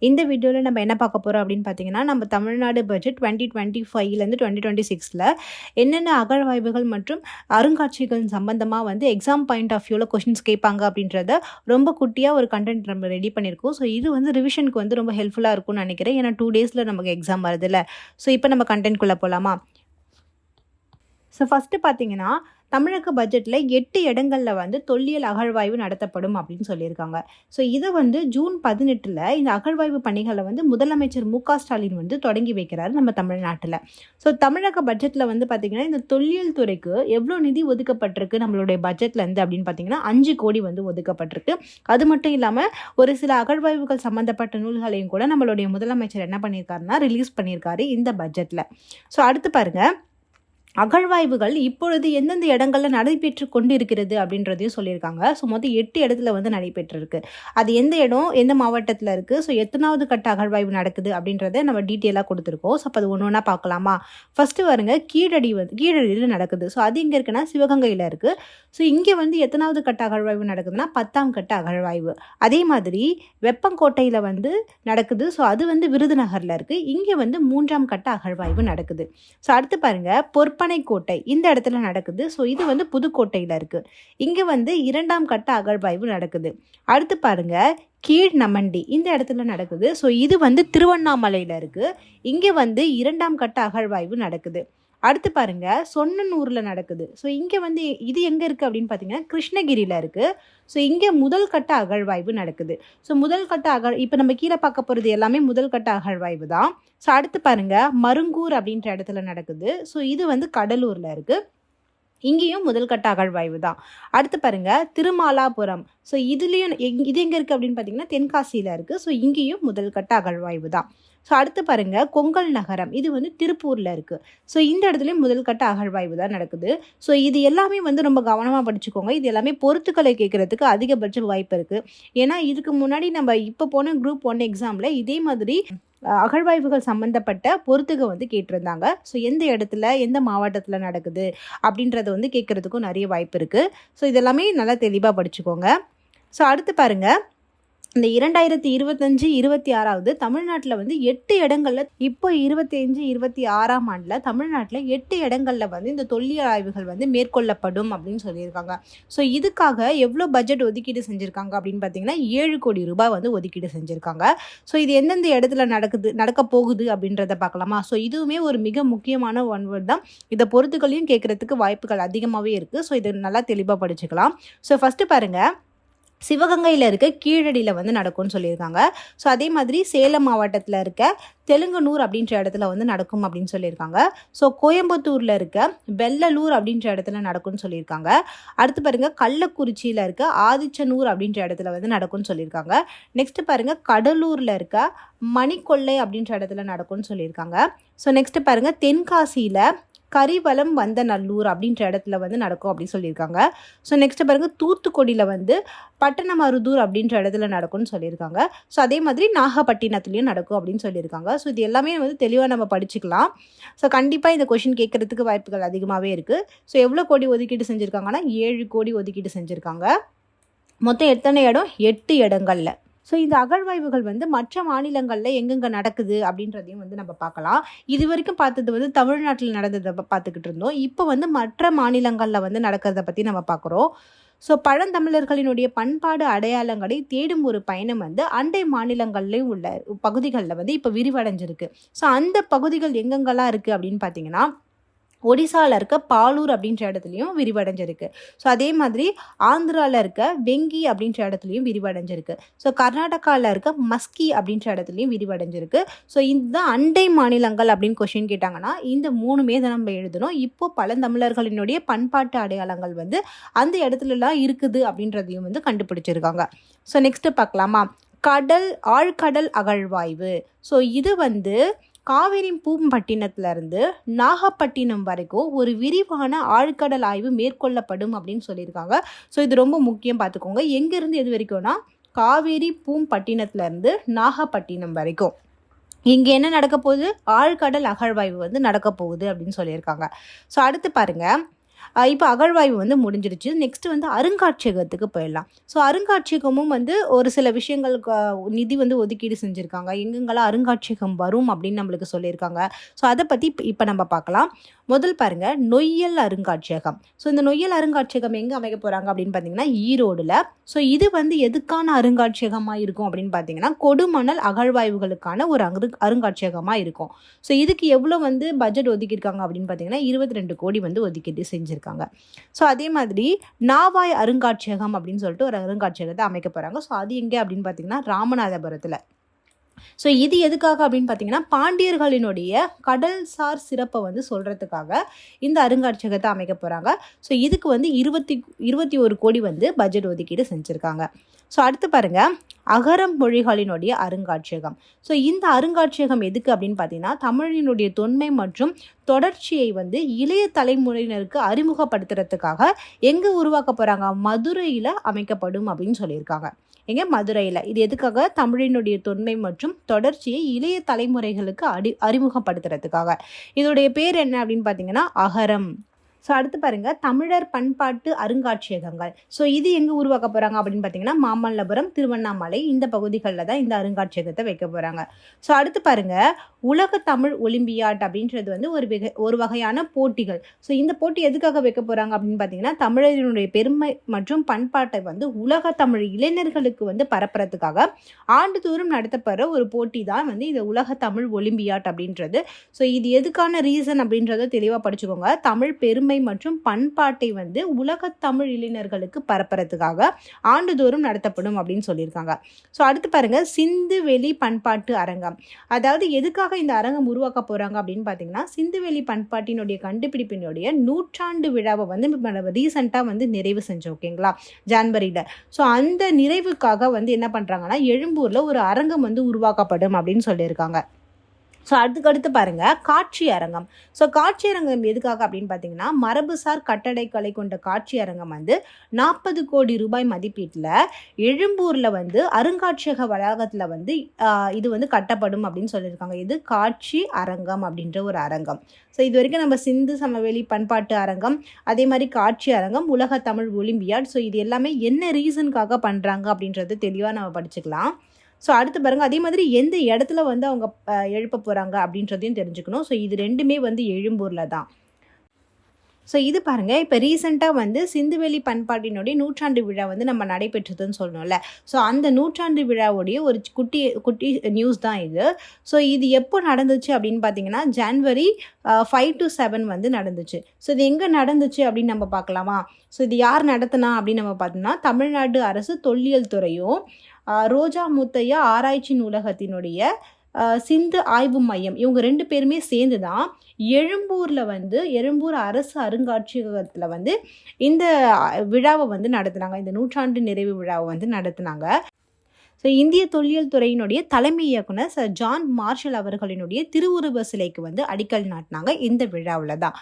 இந்த வீடியோவில் நம்ம என்ன பார்க்க போகிறோம் அப்படின்னு பார்த்தீங்கன்னா, நம்ம தமிழ்நாடு பட்ஜெட் 2025லேருந்து 2026ல் என்னென்ன அகழ்வாய்வுகள் மற்றும் அருங்காட்சியகங்கள் சம்பந்தமாக வந்து எக்ஸாம் பாயிண்ட் ஆஃப் வியூவில் கொஷின்ஸ் கேட்பாங்க அப்படின்றத ரொம்ப குட்டியாக ஒரு கண்டென்ட் நம்ம ரெடி பண்ணியிருக்கோம். ஸோ இது வந்து ரிவிஷனுக்கு வந்து ரொம்ப ஹெல்ப்ஃபுல்லாக இருக்கும்னு நினைக்கிறேன். ஏன்னா 2 டேஸில் நமக்கு எக்ஸாம் வருதுல்ல. ஸோ இப்போ நம்ம கண்டென்ட்குள்ளே போகலாமா? ஸோ ஃபஸ்ட்டு பார்த்தீங்கன்னா, தமிழக பட்ஜெட்டில் 8 இடங்களில் வந்து தொல்லியல் அகழ்வாய்வு நடத்தப்படும் அப்படின்னு சொல்லியிருக்காங்க. ஸோ இதை வந்து ஜூன் 18ல் இந்த அகழ்வாய்வு பணிகளை வந்து முதலமைச்சர் மு.க.ஸ்டாலின் வந்து தொடங்கி வைக்கிறாரு நம்ம தமிழ்நாட்டில். ஸோ தமிழக பட்ஜெட்டில் வந்து பார்த்திங்கன்னா, இந்த தொல்லியல் துறைக்கு எவ்வளோ நிதி ஒதுக்கப்பட்டிருக்கு நம்மளுடைய பட்ஜெட்லேருந்து அப்படின்னு பார்த்தீங்கன்னா 5 கோடி வந்து ஒதுக்கப்பட்டிருக்கு. அது மட்டும் இல்லாமல் ஒரு சில அகழ்வாய்வுகள் சம்மந்தப்பட்ட நூல்களையும் கூட நம்மளுடைய முதலமைச்சர் என்ன பண்ணியிருக்காருன்னா ரிலீஸ் பண்ணியிருக்காரு இந்த பட்ஜெட்டில். ஸோ அடுத்து பாருங்கள், அகழ்வாய்வுகள் இப்பொழுது எந்தெந்த இடங்களில் நடைபெற்று கொண்டு இருக்கிறது அப்படின்றதையும் சொல்லியிருக்காங்க. ஸோ மொத்தம் 8 இடத்துல வந்து நடைபெற்றிருக்கு. அது எந்த இடம், எந்த மாவட்டத்தில் இருக்குது, ஸோ எத்தனாவது கட்ட அகழ்வாய்வு நடக்குது அப்படின்றத நம்ம டீட்டெயிலாக கொடுத்துருக்கோம். ஸோ அப்போ அது ஒன்று ஒன்றா பார்க்கலாமா? ஃபஸ்ட்டு வருங்க, கீழடியில் நடக்குது. ஸோ அது எங்கே இருக்குன்னா சிவகங்கையில் இருக்குது. ஸோ இங்கே வந்து எத்தனாவது கட்ட அகழ்வாய்வு நடக்குதுன்னா 10ஆம் கட்ட அகழ்வாய்வு. அதே மாதிரி வெப்பங்கோட்டையில் வந்து நடக்குது. ஸோ அது வந்து விருதுநகரில் இருக்குது. இங்கே வந்து 3ஆம் கட்ட அகழ்வாய்வு நடக்குது. ஸோ அடுத்து பாருங்கள், கோட்டை இந்த இடத்துல நடக்குது. ஸோ இது வந்து புதுக்கோட்டையில் இருக்குது. இங்கே வந்து 2ஆம் கட்ட அகழ்வாய்வு நடக்குது. அடுத்து பாருங்க, கீழ்நமண்டி இந்த இடத்துல நடக்குது. ஸோ இது வந்து திருவண்ணாமலையில் இருக்குது. இங்கே வந்து 2ஆம் கட்ட அகழ்வாய்வு நடக்குது. அடுத்து பாருங்க, சொன்னனூரில் நடக்குது. ஸோ இங்கே வந்து இது எங்கே இருக்குது அப்படின்னு பார்த்தீங்கன்னா கிருஷ்ணகிரியில் இருக்குது. ஸோ இங்கே முதல் கட்ட அகழ்வாய்வு நடக்குது. ஸோ முதல் கட்ட இப்போ நம்ம கீழே பார்க்க போகிறது எல்லாமே முதல் கட்ட அகழ்வாய்வு தான். ஸோ அடுத்து பாருங்க, மருங்கூர் அப்படின்ற இடத்துல நடக்குது. ஸோ இது வந்து கடலூரில் இருக்குது. இங்கேயும் முதல் கட்ட அகழ்வாய்வு தான். அடுத்து பாருங்க, திருமாலாபுரம். ஸோ இதுலேயும் இது எங்கே இருக்குது அப்படின்னு பார்த்தீங்கன்னா தென்காசியில் இருக்குது. ஸோ இங்கேயும் முதல் கட்ட அகழ்வாய்வு தான். ஸோ அடுத்து பாருங்க, கொங்கல் நகரம். இது வந்து திருப்பூரில் இருக்குது. ஸோ இந்த இடத்துலையும் முதல் கட்ட அகழ்வாய்வு தான் நடக்குது. ஸோ இது எல்லாமே வந்து ரொம்ப கவனமாக படிச்சுக்கோங்க. இது எல்லாமே பொறுத்துக்களை கேட்குறதுக்கு அதிகபட்ச வாய்ப்பு இருக்குது. ஏன்னா இதுக்கு முன்னாடி நம்ம இப்போ போன குரூப் 1 எக்ஸாமில் இதே மாதிரி அகழ்வாய்வுகள் சம்மந்தப்பட்ட பொறுத்துக வந்து கேட்டிருந்தாங்க. ஸோ எந்த இடத்துல எந்த மாவட்டத்தில் நடக்குது அப்படின்றத வந்து கேட்குறதுக்கும் நிறைய வாய்ப்பு இருக்குது. ஸோ இதெல்லாமே நல்லா தெளிவாக படிச்சுக்கோங்க. ஸோ அடுத்து பாருங்கள், இந்த 2025-26 தமிழ்நாட்டில் வந்து 8 இடங்களில் இப்போ 25-26ஆம் ஆண்டில் தமிழ்நாட்டில் 8 இடங்களில் வந்து இந்த தொல்லியல் ஆய்வுகள் வந்து மேற்கொள்ளப்படும் அப்படின்னு சொல்லியிருக்காங்க. ஸோ இதுக்காக எவ்வளோ பட்ஜெட் ஒதுக்கீடு செஞ்சுருக்காங்க அப்படின்னு பார்த்தீங்கன்னா 7 கோடி ரூபாய் வந்து ஒதுக்கீடு செஞ்சுருக்காங்க. ஸோ இது எந்தெந்த இடத்துல நடக்க போகுது அப்படின்றத பார்க்கலாமா? ஸோ இதுவுமே ஒரு மிக முக்கியமான ஒன்வேர்ட் தான். இதை பொறுத்துக்களையும் கேட்குறதுக்கு வாய்ப்புகள் அதிகமாகவே இருக்குது. ஸோ இது நல்லா தெளிவாக படிச்சுக்கலாம். ஸோ ஃபஸ்ட்டு பாருங்கள், சிவகங்கையில் இருக்க கீழடியில் வந்து நடக்கும்னு சொல்லியிருக்காங்க. ஸோ அதே மாதிரி சேலம் மாவட்டத்தில் இருக்க தெலுங்கனூர் அப்படின்ற இடத்துல வந்து நடக்கும் அப்படின்னு சொல்லியிருக்காங்க. ஸோ கோயம்புத்தூரில் இருக்க வெள்ளலூர் அப்படின்ற இடத்துல நடக்கும்னு சொல்லியிருக்காங்க. அடுத்து பாருங்கள், கள்ளக்குறிச்சியில் இருக்க ஆதிச்சனூர் அப்படின்ற இடத்துல வந்து நடக்கும்னு சொல்லியிருக்காங்க. நெக்ஸ்ட்டு பாருங்கள், கடலூரில் இருக்க மணிக்கொள்ளை அப்படின்ற இடத்துல நடக்கும்னு சொல்லியிருக்காங்க. ஸோ நெக்ஸ்ட்டு பாருங்கள், தென்காசியில் கரிவலம் வந்த நல்லூர் அப்படின்ற இடத்துல வந்து நடக்கும் அப்படின்னு சொல்லியிருக்காங்க. ஸோ நெக்ஸ்ட் பாருங்கள், தூத்துக்குடியில் வந்து பட்டணமருதூர் அப்படின்ற இடத்துல நடக்கும்னு சொல்லியிருக்காங்க. ஸோ அதே மாதிரி நாகப்பட்டினத்துலேயும் நடக்கும் அப்படின்னு சொல்லியிருக்காங்க. ஸோ இது எல்லாமே வந்து தெளிவாக நம்ம படிச்சுக்கலாம். ஸோ கண்டிப்பாக இந்த கொஷின் கேட்குறதுக்கு வாய்ப்புகள் அதிகமாகவே இருக்குது. ஸோ எவ்வளோ கோடி ஒதுக்கீடு செஞ்சுருக்காங்கன்னா 7 கோடி ஒதுக்கீடு செஞ்சுருக்காங்க. மொத்தம் எத்தனை இடம்? 8 இடங்களில். ஸோ இந்த அகழ்வாய்வுகள் வந்து மற்ற மாநிலங்களில் எங்கெங்கே நடக்குது அப்படின்றதையும் வந்து நம்ம பார்க்கலாம். இது வரைக்கும் பார்த்தது வந்து தமிழ்நாட்டில் நடந்ததை பார்த்துக்கிட்டு இருந்தோம். இப்போ வந்து மற்ற மாநிலங்களில் வந்து நடக்கிறத பற்றி நம்ம பார்க்குறோம். ஸோ பழந்தமிழர்களினுடைய பண்பாடு அடையாளங்களை தேடும் ஒரு பயணம் வந்து அண்டை மாநிலங்கள்லேயும் உள்ள பகுதிகளில் வந்து இப்போ விரிவடைஞ்சிருக்கு. ஸோ அந்த பகுதிகள் எங்கெங்கெல்லாம் இருக்குது அப்படின்னு பார்த்தீங்கன்னா ஒடிசாவில் இருக்க பாலூர் அப்படின்ற இடத்துலையும் விரிவடைஞ்சிருக்கு. ஸோ அதே மாதிரி ஆந்திராவில் இருக்க வெங்கி அப்படின்ற இடத்துலையும் விரிவடைஞ்சிருக்கு. ஸோ கர்நாடகாவில் இருக்க மஸ்கி அப்படின்ற இடத்துலையும் விரிவடைஞ்சிருக்கு. ஸோ இந்த அண்டை மாநிலங்கள் அப்படின்னு கொஷின் கேட்டாங்கன்னா இந்த 3மே தான் நம்ம எழுதணும். இப்போ பழந்தமிழர்களினுடைய பண்பாட்டு அடையாளங்கள் வந்து அந்த இடத்துலலாம் இருக்குது அப்படின்றதையும் வந்து கண்டுபிடிச்சிருக்காங்க. ஸோ நெக்ஸ்ட்டு பார்க்கலாமா? ஆழ்கடல் அகழ்வாய்வு. ஸோ இது வந்து காவேரி பூம்பட்டினத்திலிருந்து நாகப்பட்டினம் வரைக்கும் ஒரு விரிவான ஆழ்கடல் ஆய்வு மேற்கொள்ளப்படும் அப்படின்னு சொல்லியிருக்காங்க. ஸோ இது ரொம்ப முக்கியம், பார்த்துக்கோங்க. எங்கேருந்து எது வரைக்கும்னா காவேரி பூம்பட்டினத்திலேருந்து நாகப்பட்டினம் வரைக்கும். இங்கே என்ன நடக்க போகுது? ஆழ்கடல் அகழ்வாய்வு வந்து நடக்க போகுது அப்படின்னு சொல்லியிருக்காங்க. ஸோ அடுத்து பாருங்கள், இப்போ அகழ்வாய்வு வந்து முடிஞ்சிருச்சு. நெக்ஸ்ட் வந்து அருங்காட்சியகத்துக்கு போயிடலாம். ஸோ அருங்காட்சியகமும் வந்து ஒரு சில விஷயங்களுக்கு நிதி வந்து ஒதுக்கீடு செஞ்சுருக்காங்க. எங்கெங்கெல்லாம் அருங்காட்சியகம் வரும் அப்படின்னு நம்மளுக்கு சொல்லியிருக்காங்க. ஸோ அதை பற்றி இப்போ நம்ம பார்க்கலாம். முதல் பாருங்க, நொய்யல் அருங்காட்சியகம். ஸோ இந்த நொய்யல் அருங்காட்சியகம் எங்கே அமைக்க போகிறாங்க அப்படின்னு பார்த்தீங்கன்னா ஈரோடுல. ஸோ இது வந்து எதுக்கான அருங்காட்சியகமாக இருக்கும் அப்படின்னு பார்த்தீங்கன்னா கொடுமணல் அகழ்வாய்வுகளுக்கான ஒரு அருங்காட்சியகமாக இருக்கும். ஸோ இதுக்கு எவ்வளோ வந்து பட்ஜெட் ஒதுக்கியிருக்காங்க அப்படின்னு பார்த்தீங்கன்னா 22 கோடி வந்து ஒதுக்கீடு செஞ்சுருக்காங்க. ஸோ அதே மாதிரி நாவாய் அருங்காட்சியகம் அப்படின்னு சொல்லிட்டு ஒரு அருங்காட்சியகத்தை அமைக்க போகிறாங்க. ஸோ அது எங்கே அப்படின்னு பார்த்தீங்கன்னா ராமநாதபுரத்தில். ஸோ இது எதுக்காக அப்படின்னு பார்த்தீங்கன்னா பாண்டியர்களினுடைய கடல்சார் சிறப்பை வந்து சொல்கிறதுக்காக இந்த அருங்காட்சியகத்தை அமைக்க போகிறாங்க. ஸோ இதுக்கு வந்து 21 கோடி வந்து பட்ஜெட் ஒதுக்கீடு செஞ்சுருக்காங்க. ஸோ அடுத்து பாருங்கள், அகரம் மொழிகளினுடைய அருங்காட்சியகம். ஸோ இந்த அருங்காட்சியகம் எதுக்கு அப்படின்னு பார்த்தீங்கன்னா தமிழினுடைய தொன்மை மற்றும் தொடர்ச்சியை வந்து இளைய தலைமுறையினருக்கு அறிமுகப்படுத்துறதுக்காக எங்கே உருவாக்க போகிறாங்க, மதுரையில் அமைக்கப்படும் அப்படின்னு சொல்லியிருக்காங்க. எங்க மதுரையில். இது எதுக்காக, தமிழினுடைய தொன்மை மற்றும் தொடர்ச்சியை இளைய தலைமுறைகளுக்கு அறிமுகப்படுத்துறதுக்காக. இதோடைய பேர் என்ன அப்படின்னு பார்த்தீங்கன்னா அகரம். ஸோ அடுத்து பாருங்கள், தமிழர் பண்பாட்டு அருங்காட்சியகங்கள். ஸோ இது எங்கே உருவாக்க போகிறாங்க அப்படின்னு பார்த்தீங்கன்னா மாமல்லபுரம், திருவண்ணாமலை இந்த பகுதிகளில் தான் இந்த அருங்காட்சியகத்தை வைக்க போகிறாங்க. ஸோ அடுத்து பாருங்கள், உலக தமிழ் ஒலிம்பியாட் அப்படின்றது வந்து ஒரு வகையான போட்டிகள். ஸோ இந்த போட்டி எதுக்காக வைக்க போகிறாங்க அப்படின்னு பார்த்தீங்கன்னா தமிழரினுடைய பெருமை மற்றும் பண்பாட்டை வந்து உலக தமிழ் இளைஞர்களுக்கு வந்து பரப்புறதுக்காக ஆண்டுதோறும் நடத்தப்படுற ஒரு போட்டி தான் வந்து இந்த உலக தமிழ் ஒலிம்பியாட் அப்படின்றது. ஸோ இது எதுக்கான ரீசன் அப்படின்றத தெளிவாக படிச்சுக்கோங்க. தமிழ் பெருமை மற்றும் பண்பாட்டை வந்து உலக தமிழ் இளைஞர்களுக்கு பரப்புறதுக்காக ஆண்டுதோறும் நடத்தப்படும் அப்படின்னு சொல்லியிருக்காங்க. ஸோ அடுத்து பாருங்க, சிந்துவெளி பண்பாட்டு அரங்கம். அதாவது எதுக்காக இந்த அரங்கம் உருவாக்க போறாங்க அப்படின்னு பார்த்தீங்கன்னா சிந்துவெளி பண்பாட்டினுடைய கண்டுபிடிப்பினுடைய 100ஆண்டு விழாவை வந்து ரீசெண்டாக வந்து நிறைவு செஞ்சோம். ஓகேங்களா, ஜனவரியில். ஸோ அந்த நிறைவுக்காக வந்து என்ன பண்ணுறாங்கன்னா எழும்பூரில் ஒரு அரங்கம் வந்து உருவாக்கப்படும் அப்படின்னு சொல்லியிருக்காங்க. ஸோ அடுத்து பாருங்கள், காட்சி அரங்கம். ஸோ காட்சி அரங்கம் எதுக்காக அப்படின்னு பார்த்தீங்கன்னா மரபுசார் கட்டடக்கலை கொண்ட காட்சி அரங்கம் வந்து 40 கோடி ரூபாய் மதிப்பீட்டில் எழும்பூரில் வந்து அருங்காட்சியக வளாகத்தில் வந்து இது வந்து கட்டப்படும் அப்படின்னு சொல்லியிருக்காங்க. இது காட்சி அரங்கம் அப்படின்ற ஒரு அரங்கம். ஸோ இது வரைக்கும் நம்ம சிந்து சமவெளி பண்பாட்டு அரங்கம், அதே மாதிரி காட்சி அரங்கம், உலக தமிழ் ஒலிம்பியாட், ஸோ இது எல்லாமே என்ன ரீசனுக்காக பண்ணுறாங்க அப்படின்றது தெளிவாக நம்ம படிச்சுக்கலாம். ஸோ அடுத்து பாருங்கள், அதே மாதிரி எந்த இடத்துல வந்து அவங்க எழுப்ப போகிறாங்க அப்படின்றதையும் தெரிஞ்சுக்கணும். ஸோ இது ரெண்டுமே வந்து எழும்பூரில் தான். ஸோ இது பாருங்கள், இப்போ ரீசெண்டாக வந்து சிந்துவெளி பண்பாட்டினுடைய 100ஆண்டு விழா வந்து நம்ம நடைபெற்றதுன்னு சொல்லணும்ல. ஸோ அந்த 100ஆண்டு விழாவுடைய ஒரு குட்டி நியூஸ் தான் இது. ஸோ இது எப்போ நடந்துச்சு அப்படின்னு பார்த்தீங்கன்னா ஜனவரி 5 to 7 வந்து நடந்துச்சு. ஸோ இது எங்கே நடந்துச்சு அப்படின்னு நம்ம பார்க்கலாமா. ஸோ இது யார் நடத்தினா அப்படின்னு நம்ம பார்த்தோம்னா தமிழ்நாடு அரசு தொல்லியல் துறையும் ரோஜா முத்தையா ஆராய்ச்சி நூலகத்தினுடைய சிந்து ஆய்வு மையம் இவங்க 2 பேருமே சேர்ந்து தான் எழும்பூர் அரசு அருங்காட்சியகத்தில் வந்து இந்த விழாவை வந்து நடத்துனாங்க. இந்த 100ஆண்டு நிறைவு விழாவை வந்து நடத்துனாங்க. ஸோ இந்திய தொல்லியல் துறையினுடைய தலைமை இயக்குனர் சர் ஜான் மார்ஷல் அவர்களினுடைய திருவுருவ சிலைக்கு வந்து அடிக்கல் நாட்டினாங்க இந்த விழாவில் தான்.